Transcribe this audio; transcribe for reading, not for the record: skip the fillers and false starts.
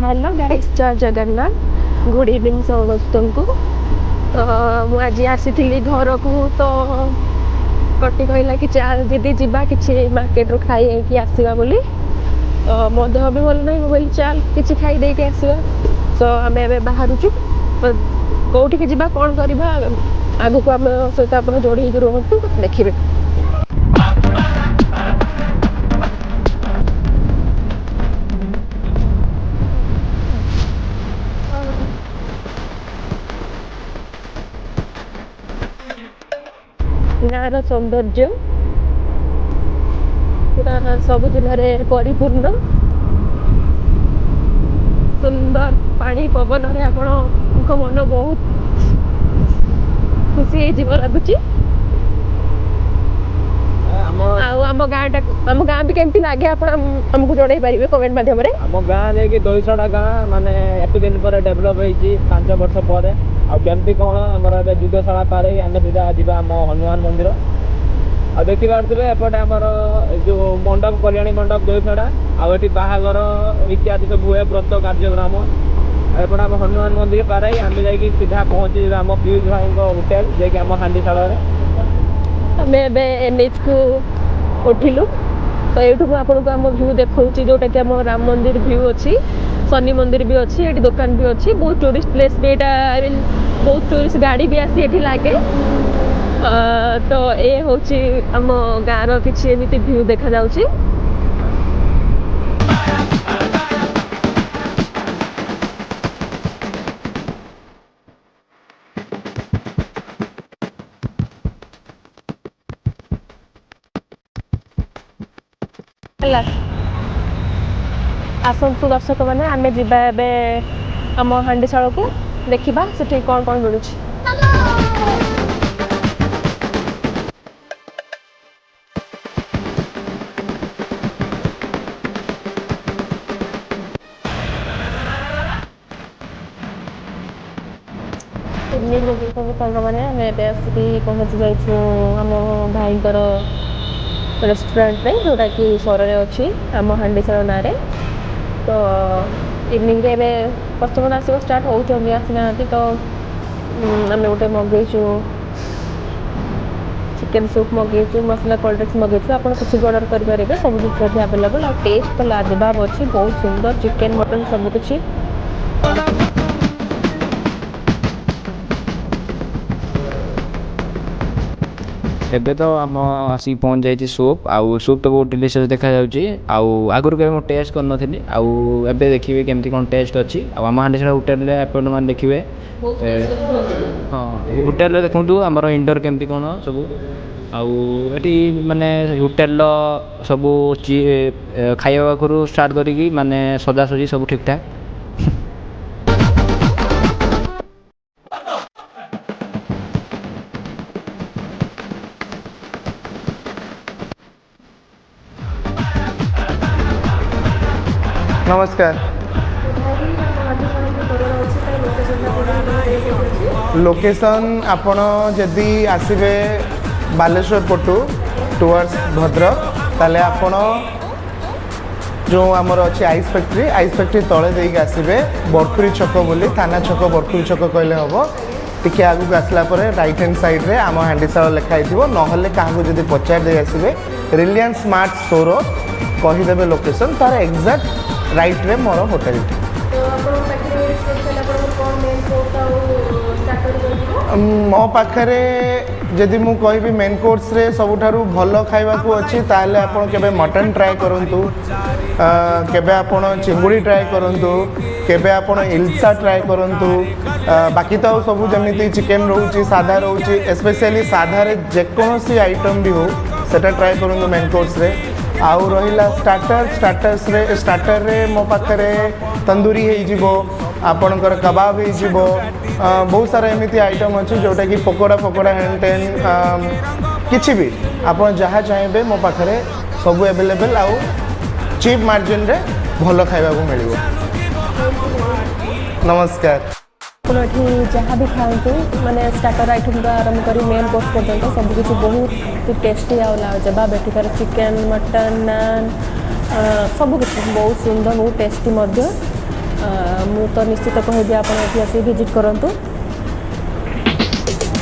Hello guys, जय Jagannath. Good evening समस्त को। तो मुझे आसी घर को तो कटी कहला कि चाल दीदी जावा कि मार्केट रू खाई आसवा बोली। तो मो देह भी भल ना, बोली चाल कि खाई दे के आसवा। तो आम ए बाहर कौटिक जा कौन करवा आग को आम सहित आप जोड़ी रुहतु देखिए। गाँव सौंदर्य पूरा सब जिले परिपूर्ण सुंदर पानी पवन रे आपण मन बहुत खुशी लगुच। आम गाँ भी केमती लगे आपको जड़े पारे कमेंट माध्यम आम गाँव कि दहीसड़ा गाँ माने एत दिन पर डेभलप होती 5 वर्ष पर आमती कौन आम जुद्धशाला पार आम सीधा जा हनुमान मंदिर आ देखी पारे एपटे आमर जो मंडप कल्याणी मंडप दहीसड़ा आठ बाहागर इत्यादि सब हुए व्रत कार्यक्रम एपटे आम हनुमान मंदिर पार आम जा सीधा पहुँची आम पीयूष भाई होटेल जे आम हांडीशाल आम एनएच को उठिलु। तो ये आपको आम भ्यू देखा जोटा कि आम राम मंदिर भ्यू अच्छी, शनि मंदिर भी अच्छी, ये दुकान भी अच्छी, बहुत टूरिस्ट प्लेस भी यहाँ। आई मीन बहुत टूरिस्ट गाड़ी भी आसी ये लगे। तो ये हूँ आम गाँव किसी एमती भ्यू देखा जाउची। आसतु दर्शक मैंने आम जा आम हांडीशाल को देखा से कौन कौन मिलूँ। मैंने आसिक पहुँची जाइए आम भाई रेस्टोरेंट में जोटा कि सर अच्छी आम हांडीशाल ना। तो इवनिंग रे कस्टमर आसो स्टार्ट होती आसीना। तो आम गोटे मगेचु चिकेन सूप मगेचु, मसला कोल्ड ड्रिंक्स मगेचु। आप कुछ भी ऑर्डर करेंगे सब जिन आवेलेबल। आ टेस्ट तो लाजवाब अच्छी, बहुत सुंदर चिकेन मटन सबकि। एबे तो आम आसिक पहुँच जाइए सूप आउ सूप तो बहुत डिलिशियस देखा आगुरी के टेस्ट कर नी आए देखिए केमती कौन टेस्ट अच्छी आम हांडीशाल होटेल आपण मैंने देखिए। हाँ होटेल देखूँ आमर इंडोर केमती कौन सब आठी माने होटेल सब खाଇବା पाखु स्टार्ट करी माने सजासजी सब ठीक ठाक। नमस्कार। लोकेशन आपण जदि आसबे बालेश्वर पटू टुवर्ड्स भद्रक ताले आपण जो आमर अच्छी आइस फैक्ट्री तले देके आसबे बरखुरी छक बोली थाना छक बरखुरी छक कहले हम टिके आगू आसला राइट हैंड साइड रे आम हांडीशाल लिखाई थी ना क्या जब पचार दे आसबे रिलायंस स्मार्ट स्टोर कहीदेवे लोकेशन तार एग्जैक्ट राइट रे मोर होटेल। मो पाखे जदि मु कहि मेन कोर्स रे सबुठारु भल खाइबा को अच्छी ताले आपण केबे मटन ट्राए करंतु, केबे आपण चिंगुड़ी ट्राए करंतु, केबे आपण इल्सा ट्राए करंतु। बाकी तो सब जमीती चिकेन रोची साधा रोची स्पेशली साधा रे जेकोसी आइटम भी हो सेटा ट्राए करंतु मेन कोर्स रे। आउ रहिला स्टार्टर रे मो पाखे तंदूरी हो आपणकर कबाब हो बहुत सारा एमती आइटम अच्छी जोटा कि पकोड़ा हैंटेन किसी भी आप जहाँ चाहिए मो पाखे सब एवेलेबल आउ चीप मार्जिन रे भल खाइबा को मिलिबो। नमस्कार। जहाँ भी खाते माने स्टार्टर आइटम तो आरंभ कर मेन कोर्स पर्यटन सबकि बहुत टेस्टी आवाब एठिकार चिकेन मटन नान सबकि बहुत सुंदर बहुत टेस्टी। ମୁଁ ତ ନିଶ୍ଚିତ କହିବି ଆପଣ ଏଠି ଆସି ଭିଜିଟ୍ କରନ୍ତୁ।